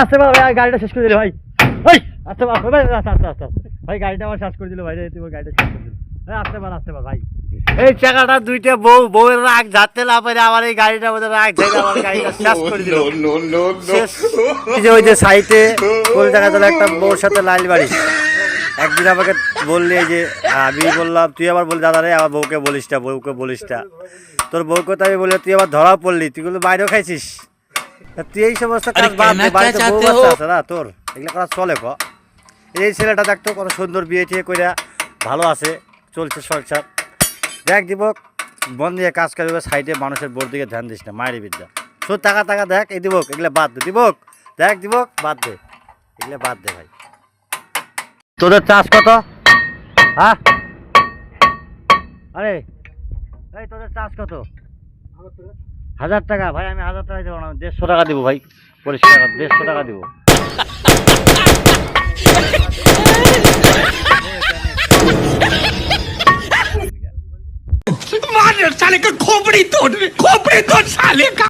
আসতে পারো ভাই, গাড়িটা শেষ করে দিলে ভাই। ওই আসতে পারো ভাই, আস্তে আস্তে আস্তে ভাই, গাড়িটা আমার শেষ করে দিল ভাই, তুমি গাড়িটা শেষ করে দিল। আসতে পারো ভাই। এই চাকাটা দুইটা বউয়ের রাগ যাতে না পারে, আমার এই গাড়িটা মধ্যে রাগ থেকে আমার গাড়িটা শেষ করে দিল। এই যে ওই যে সাইটে কলকাতা তোলা একটা বউর সাথে লাইল বাড়ি, একদিন আমাকে বললি যে, আমি বললাম, তুই আবার বলি দাদা রে আমার বউকে বলিস না, তোর বউকে তো আমি বলি, তুই আবার ধরা পড়লি, তুই কিন্তু বাইরেও খাইছিস। তুই এই সমস্ত কাজ বাদ দে, বাড়িতে বউ বাচ্চা আছে না তোর, এগুলো করা চলে ক। এই ছেলেটা দেখতো কত সুন্দর বিয়ে টিয়ে করে ভালো আছে, চলছে সংসার। দেখ দিব মন দিয়ে কাজ করবে, সাইডে মানুষের বোর দিকে ধ্যান দিস না, মায়ের বিদ্যা। শুধু টাকা দেখ, এই দিব এগুলো বাদ দে, দেখ বাদ দে, এগুলো বাদ দে ভাই। তোদের চাষ কত? হ্যাঁ আরে এই তোদের চাষ কত? 1000 টাকা ভাই, আমি 1000 টাকা দেবো না, 150 টাকা দিব ভাই, পরিষ্কার 150 টাকা দিব। मार साले का खोपड़ी तोड़ साले का।